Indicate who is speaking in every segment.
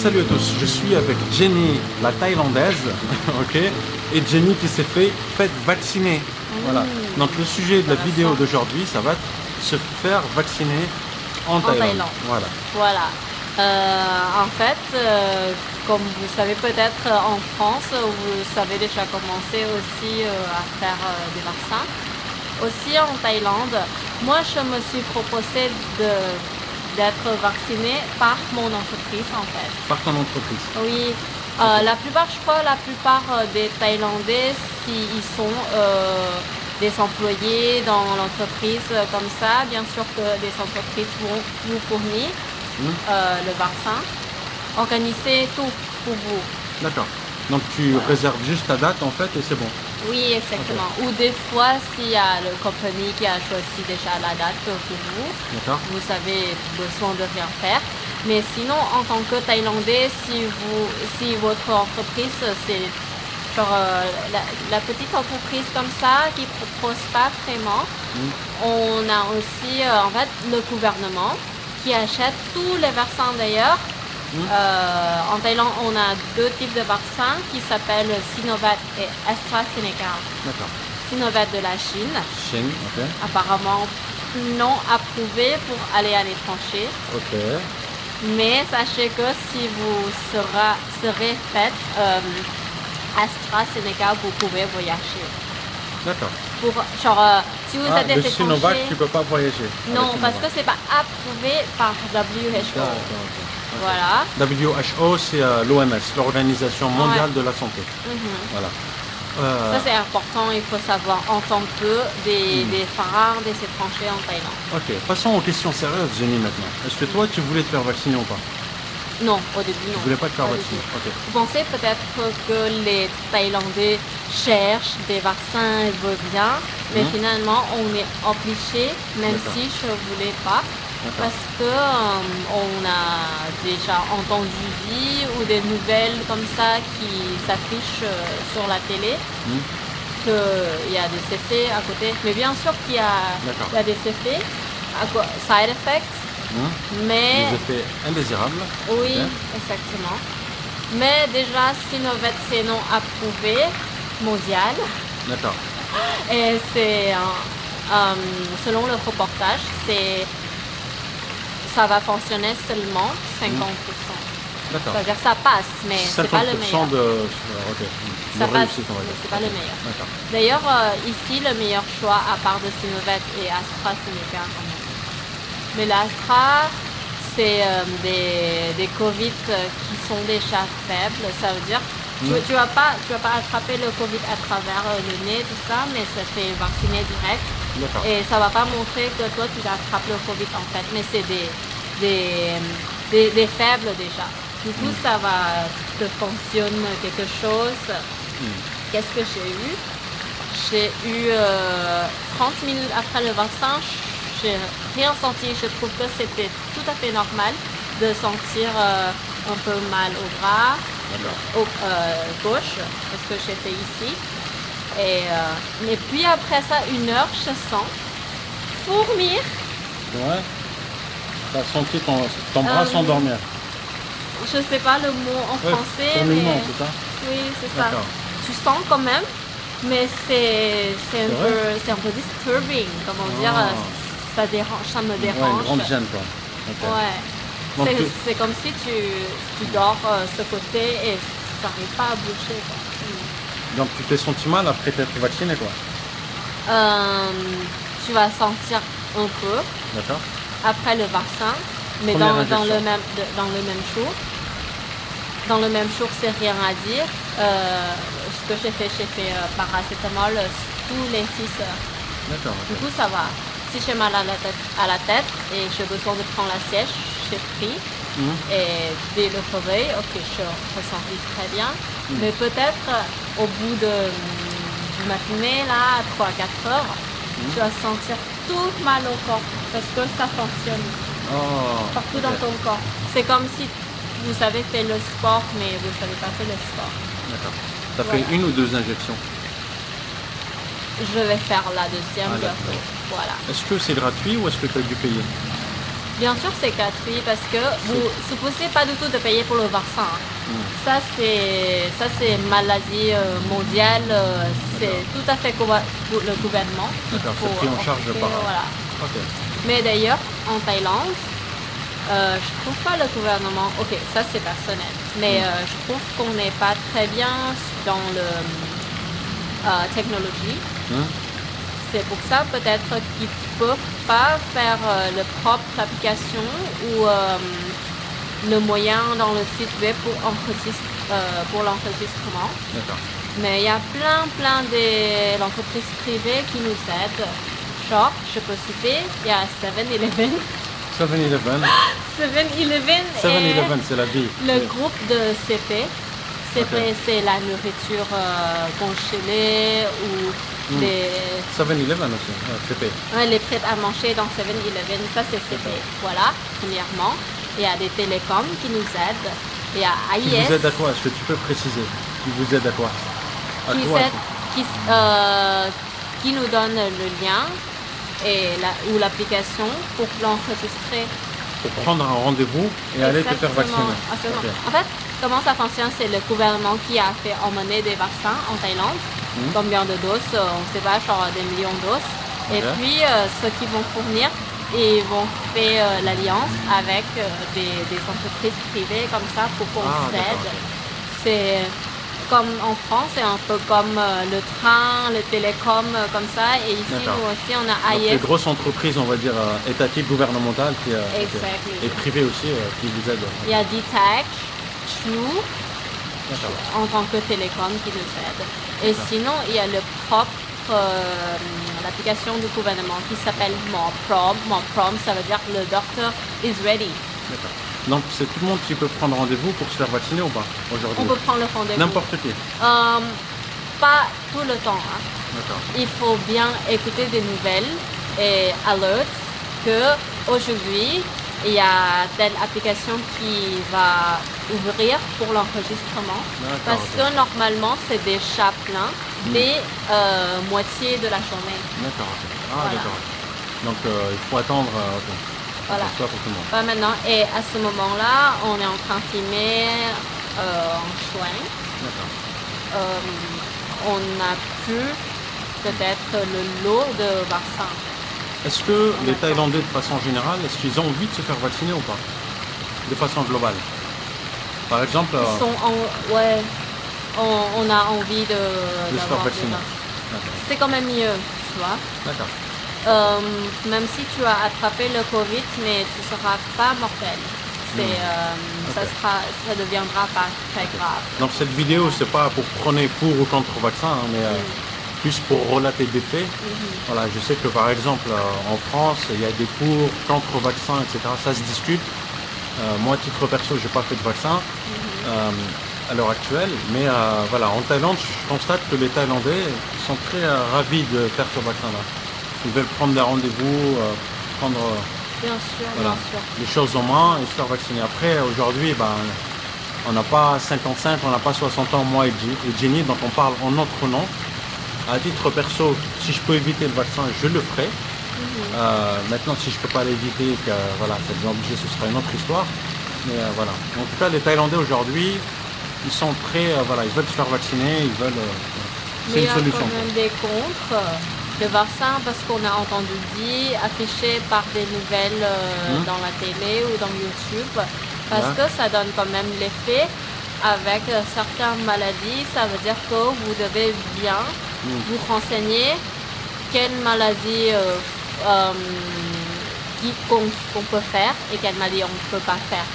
Speaker 1: salut à tous, je suis avec Jenny, la Thaïlandaise, ok, et Jenny qui s'est fait vacciner. Voilà. Donc le sujet de la vidéo d'aujourd'hui, ça va être se faire vacciner en Thaïlande. Voilà.
Speaker 2: Voilà. En fait, comme vous savez peut-être en France, vous savez déjà commencer aussi à faire des vaccins. Aussi en Thaïlande, moi je me suis proposé d'être vaccinée par mon entreprise en fait.
Speaker 1: Par ton entreprise?
Speaker 2: Oui. La plupart, je crois, la plupart des Thaïlandais, s'ils sont des employés dans l'entreprise comme ça, bien sûr que les entreprises vont vous fournir le vaccin, organiser tout pour vous.
Speaker 1: D'accord. Donc tu réserves juste ta date en fait et c'est bon.
Speaker 2: Oui, exactement. Okay. Ou des fois, s'il y a le compagnie qui a choisi déjà la date pour vous, vous avez besoin de rien faire. Mais sinon, en tant que Thaïlandais, si votre entreprise, c'est genre la petite entreprise comme ça qui ne propose pas vraiment, on a aussi en fait le gouvernement qui achète tous les vaccins d'ailleurs. En Thaïlande, on a deux types de vaccins qui s'appellent Sinovac et AstraZeneca. Sinovac de la Chine, apparemment non approuvé pour aller à l'étranger. Mais sachez que si vous serez fait AstraZeneca, vous pouvez voyager. Genre, si vous êtes
Speaker 1: le Sinovac, tu ne peux pas voyager.
Speaker 2: Non, parce que c'est pas approuvé par WHO. Voilà.
Speaker 1: WHO, c'est l'OMS, l'Organisation mondiale de la santé. Voilà.
Speaker 2: Ça c'est important, il faut savoir en tant que des phares, des étrangers en Thaïlande.
Speaker 1: Ok, passons aux questions sérieuses, Jenny, maintenant. Est-ce que toi, tu voulais te faire vacciner ou pas?
Speaker 2: Non, au début non.
Speaker 1: Tu voulais pas te faire vacciner?
Speaker 2: Vous pensez peut-être que les Thaïlandais cherchent des vaccins et veulent bien, mais finalement on est obligé, même si je ne voulais pas. Parce que on a déjà entendu dire ou des nouvelles comme ça qui s'affichent sur la télé qu'il y a des effets à côté. Mais bien sûr qu'il y a des effets, side effects, mais
Speaker 1: des effets indésirables.
Speaker 2: Oui, exactement. Mais déjà Sinovac c'est non approuvé mondial. Et c'est selon le reportage, ça va fonctionner seulement 50%. C'est-à-dire ça passe, mais c'est pas le meilleur. Ça passe, mais c'est pas le meilleur. D'ailleurs, ici, le meilleur choix, à part de Sinovac et AstraZeneca, mais l'Astra, c'est des Covid qui sont déjà faibles. Ça veut dire tu vas pas attraper le Covid à travers le nez, tout ça, mais ça fait vacciner direct. Et ça va pas montrer que toi tu attrapes le Covid en fait, mais c'est des faibles déjà. Du coup, ça va te fonctionner quelque chose. Qu'est-ce que j'ai eu? J'ai eu 30 minutes après le vaccin, j'ai rien senti. Je trouve que c'était tout à fait normal de sentir un peu mal au bras, au gauche, parce que j'étais ici. Et puis après ça, 1 heure, je sens fourmir.
Speaker 1: Ouais. Tu as senti ton bras s'endormir.
Speaker 2: Je sais pas le mot en français, mais
Speaker 1: c'est ça?
Speaker 2: Oui, c'est ça. Tu sens quand même, mais c'est un peu disturbing, comment dire, ça me dérange.
Speaker 1: Une grande gêne quoi.
Speaker 2: Ouais. C'est comme si tu dors ce côté et ça n'arrive pas à bouger quoi.
Speaker 1: Donc tu t'es senti mal après t'être vacciné quoi?
Speaker 2: Tu vas sentir un peu après le vaccin, mais dans le même jour. Dans le même jour, c'est rien à dire. Ce que j'ai fait paracétamol tous les 6 heures. Du coup, ça va. Si j'ai mal à la tête et j'ai besoin de prendre la siège, j'ai pris. Et dès le réveil, je ressens très bien. Mais peut-être au bout du matinée, là, à 3-4 heures, tu vas sentir tout mal au corps parce que ça fonctionne partout dans ton corps. C'est comme si vous avez fait le sport, mais vous n'avez pas fait le sport.
Speaker 1: Tu as fait 1 ou 2 injections?
Speaker 2: Je vais faire la deuxième bientôt. Voilà.
Speaker 1: Est-ce que c'est gratuit ou est-ce que tu as dû payer?
Speaker 2: Bien sûr, c'est gratuit parce que vous ne supposez pas du tout de payer pour le vaccin. Ça, c'est maladie mondiale. C'est tout à fait pour le gouvernement.
Speaker 1: D'accord, c'est pris en charge par...
Speaker 2: Voilà.
Speaker 1: Okay.
Speaker 2: Mais d'ailleurs, en Thaïlande, je trouve pas le gouvernement... Ok, ça c'est personnel. Mais je trouve qu'on n'est pas très bien dans le technologie. C'est pour ça peut-être qu'ils ne peuvent pas faire leur propre application ou le moyen dans le site web pour l'enregistrement. Mais il y a plein d'entreprises privées qui nous aident. Genre, je peux citer, il y a 7-Eleven.
Speaker 1: 7-Eleven.
Speaker 2: 7-Eleven,
Speaker 1: c'est la vie.
Speaker 2: Le groupe de CP. CP, c'est la nourriture congelée ou des...
Speaker 1: 7-Eleven aussi, CP.
Speaker 2: Ouais, les prêts à manger dans 7-Eleven, ça c'est CP. Voilà, premièrement. Il y a des télécoms qui nous aident. Il y a AIS.
Speaker 1: Qui vous aide à quoi? Est-ce que tu peux préciser? Qui vous aide à quoi?
Speaker 2: Qui nous donne le lien ou l'application pour l'enregistrer.
Speaker 1: Pour prendre un rendez-vous et aller te faire vacciner.
Speaker 2: Okay. En fait, comment ça fonctionne? C'est le gouvernement qui a fait emmener des vaccins en Thaïlande. Combien de doses? On ne sait pas, genre des millions de doses. Et puis, ceux qui vont fournir, ils vont faire l'alliance avec des entreprises privées comme ça pour qu'on s'aide. C'est comme en France, c'est un peu comme le train, le télécom, comme ça. Et ici, nous aussi, on a AIS.
Speaker 1: Les grosses entreprises, on va dire, étatiques, gouvernementales et privées aussi, qui vous aident.
Speaker 2: Il y a DTAC, True, en tant que télécom qui nous aide. Et sinon, il y a le propre, l'application du gouvernement qui s'appelle MorProm. MorProm, ça veut dire le doctor is ready.
Speaker 1: D'accord. Donc c'est tout le monde qui peut prendre rendez-vous pour se faire vacciner ou pas aujourd'hui?
Speaker 2: On peut prendre le rendez-vous.
Speaker 1: N'importe qui?
Speaker 2: Pas tout le temps. Hein.
Speaker 1: D'accord.
Speaker 2: Il faut bien écouter des nouvelles et alerts que aujourd'hui il y a telle application qui va ouvrir pour l'enregistrement. Parce que normalement c'est déjà plein dès moitié de la journée.
Speaker 1: D'accord. Ah d'accord. Donc il faut attendre.
Speaker 2: Voilà.
Speaker 1: Pour tout le monde.
Speaker 2: Pas maintenant. Et à ce moment-là, on est en train de filmer en juin. On n'a plus peut-être le lot de vaccins.
Speaker 1: Est-ce que les Thaïlandais, de façon générale, est-ce qu'ils ont envie de se faire vacciner ou pas? De façon globale. Par exemple...
Speaker 2: on a envie de
Speaker 1: se faire vacciner.
Speaker 2: C'est quand même mieux, tu vois.
Speaker 1: D'accord.
Speaker 2: Même si tu as attrapé le Covid, mais tu ne seras pas mortel. Ça ne deviendra pas très grave.
Speaker 1: Donc cette vidéo, c'est pas pour prôner pour ou contre vaccin, mais plus pour relater des faits. Voilà, je sais que par exemple en France, il y a des cours contre vaccin, etc. Ça se discute. Moi, à titre perso, j'ai pas fait de vaccin à l'heure actuelle, mais voilà, en Thaïlande, je constate que les Thaïlandais sont très ravis de faire ce vaccin-là. Ils veulent prendre des rendez-vous, prendre les choses en main et se faire vacciner. Après, aujourd'hui, on n'a pas 55, on n'a pas 60 ans, moi et Jenny, donc on parle en notre nom. À titre perso, si je peux éviter le vaccin, je le ferai. Maintenant, si je ne peux pas l'éviter, voilà, ça devient obligé, ce sera une autre histoire. Mais voilà. En tout cas, les Thaïlandais aujourd'hui, ils sont très, voilà, ils veulent se faire vacciner, ils veulent. C'est une solution.
Speaker 2: Il y a quand même des contre. Le vaccin, parce qu'on a entendu dire, affiché par des nouvelles dans la télé ou dans YouTube, parce que ça donne quand même l'effet avec certaines maladies. Ça veut dire que vous devez bien vous renseigner quelle maladie qu'on peut faire et quelle maladie on ne peut pas faire.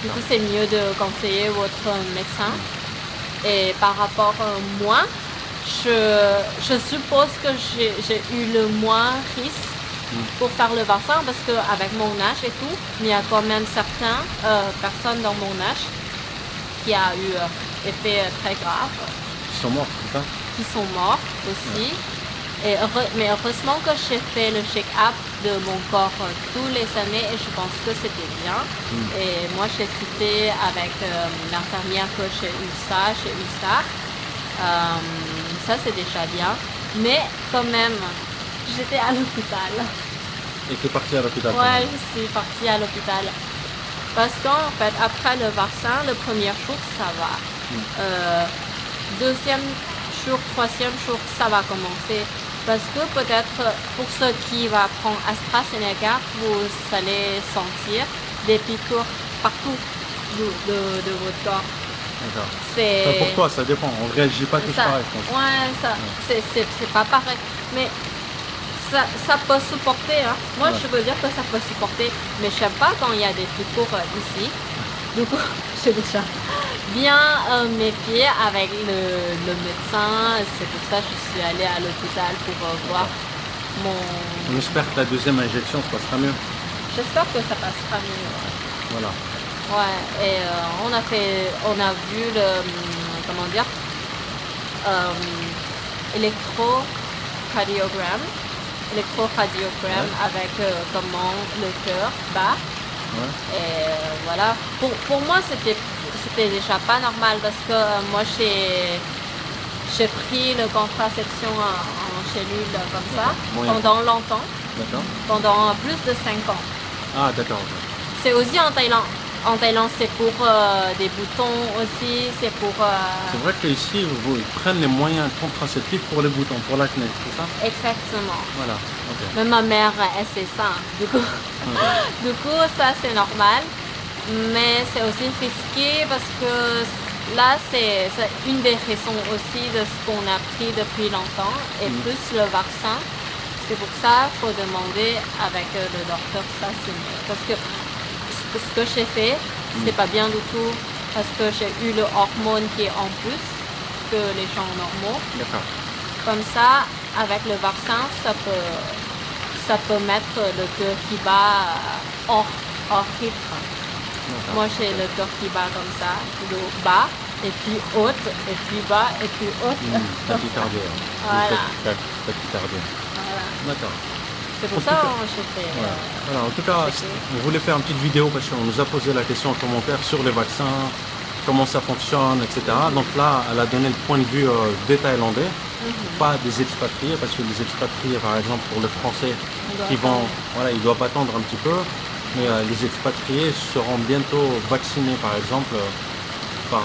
Speaker 2: Du coup, c'est mieux de conseiller votre médecin. Et par rapport à moi, je suppose que j'ai eu le moins risque pour faire le vaccin parce qu'avec mon âge et tout, il y a quand même certaines personnes dans mon âge qui a eu effet très grave.
Speaker 1: Qui sont morts, c'est ça? Qui
Speaker 2: sont morts aussi. Mais heureusement que j'ai fait le check-up de mon corps tous les années et je pense que c'était bien. Et moi, j'ai cité avec l'infirmière que j'ai eu ça. Ça, c'est déjà bien. Mais quand même, j'étais à l'hôpital.
Speaker 1: Et tu es partie à l'hôpital?
Speaker 2: Ouais, je suis partie à l'hôpital. Parce qu'en fait, après le vaccin, le premier jour, ça va. Deuxième jour, troisième jour, ça va commencer. Parce que peut-être pour ceux qui vont prendre AstraZeneca, vous allez sentir des piqûres partout de votre corps.
Speaker 1: D'accord. Pour toi, ça dépend. On ne réagit pas tous pareil, je pense.
Speaker 2: Ouais, c'est pas pareil. Mais ça peut supporter. Hein. Moi, je veux dire que ça peut supporter. Mais je n'aime pas quand il y a des piqûres ici. Du coup, j'ai déjà bien méfié avec le médecin. C'est pour ça que je suis allée à l'hôpital pour voir mon...
Speaker 1: On espère que la deuxième injection se passera mieux.
Speaker 2: J'espère que ça passera mieux.
Speaker 1: Voilà.
Speaker 2: Ouais, et on a vu le, comment dire, électrocardiogramme avec comment le cœur bat. Ouais. Et voilà, pour moi c'était déjà pas normal parce que moi j'ai pris le contraception en cellule comme ça pendant longtemps, pendant plus de 5 ans.
Speaker 1: Ah d'accord.
Speaker 2: C'est aussi en Thaïlande. En Thaïlande, c'est pour des boutons aussi, c'est pour...
Speaker 1: C'est vrai qu'ici, ils prennent les moyens contraceptifs pour les boutons, pour l'acné, c'est ça?
Speaker 2: Exactement.
Speaker 1: Voilà, ok.
Speaker 2: Même ma mère, elle sait ça. Du coup, du coup ça c'est normal. Mais c'est aussi risqué parce que là, c'est une des raisons aussi de ce qu'on a pris depuis longtemps. Et plus le vaccin, c'est pour ça qu'il faut demander avec le docteur, ça c'est mieux. Parce que ce que j'ai fait, c'est pas bien du tout parce que j'ai eu le hormone qui est en plus que les gens normaux.
Speaker 1: D'accord.
Speaker 2: Comme ça, avec le vaccin, ça peut mettre le cœur qui bat hors rythme. Moi, j'ai le cœur qui bat comme ça, le bas, et puis haute, et puis bas, et puis haute.
Speaker 1: Tachycardie.
Speaker 2: Voilà.
Speaker 1: Tachycardie.
Speaker 2: Voilà.
Speaker 1: D'accord.
Speaker 2: C'est pour ça que j'ai fait.
Speaker 1: Voilà, en tout cas, on voulait faire une petite vidéo parce qu'on nous a posé la question en commentaire sur les vaccins, comment ça fonctionne, etc. Donc là, elle a donné le point de vue des Thaïlandais, pas des expatriés, parce que les expatriés, par exemple, pour les Français, ils doivent attendre un petit peu, mais les expatriés seront bientôt vaccinés, par exemple, par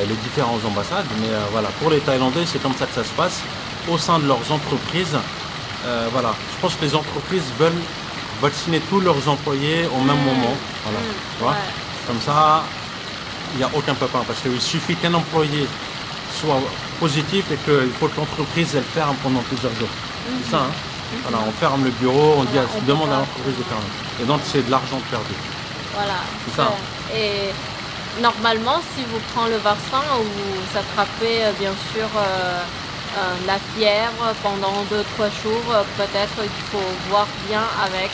Speaker 1: les différentes ambassades. Mais voilà, pour les Thaïlandais, c'est comme ça que ça se passe au sein de leurs entreprises. Voilà, je pense que les entreprises veulent vacciner tous leurs employés au même moment. Voilà. Tu vois. Comme ça, il n'y a aucun pépin parce qu'il suffit qu'un employé soit positif et qu'il faut que l'entreprise elle ferme pendant plusieurs jours. C'est ça, hein. Voilà, on ferme le bureau, on dit demande à l'entreprise de fermer. Et donc c'est de l'argent perdu.
Speaker 2: Voilà.
Speaker 1: C'est ça.
Speaker 2: Et normalement, si vous prenez le vaccin, vous attrapez bien sûr la fièvre pendant 2-3 jours, peut-être il faut voir bien avec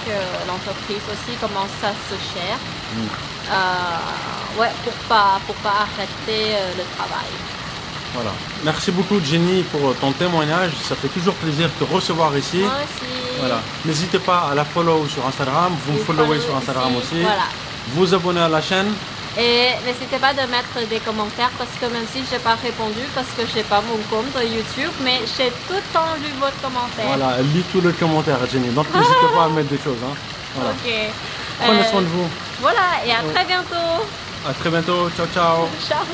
Speaker 2: l'entreprise aussi comment ça se gère. Pour pas arrêter le travail.
Speaker 1: Voilà. Merci beaucoup Jenny pour ton témoignage. Ça fait toujours plaisir de te recevoir ici.
Speaker 2: Moi aussi.
Speaker 1: Voilà. N'hésitez pas à la follow sur Instagram. Vous me followez sur Instagram aussi.
Speaker 2: Voilà.
Speaker 1: Vous abonnez à la chaîne.
Speaker 2: Et n'hésitez pas de mettre des commentaires parce que même si je n'ai pas répondu parce que je n'ai pas mon compte YouTube, mais j'ai tout le temps lu votre commentaire.
Speaker 1: Voilà, elle lit tous les commentaires Jenny, donc n'hésitez pas à mettre des choses. Hein. Voilà.
Speaker 2: Ok.
Speaker 1: Prenez soin de vous.
Speaker 2: Voilà, et à très bientôt.
Speaker 1: À très bientôt, ciao ciao.
Speaker 2: Ciao.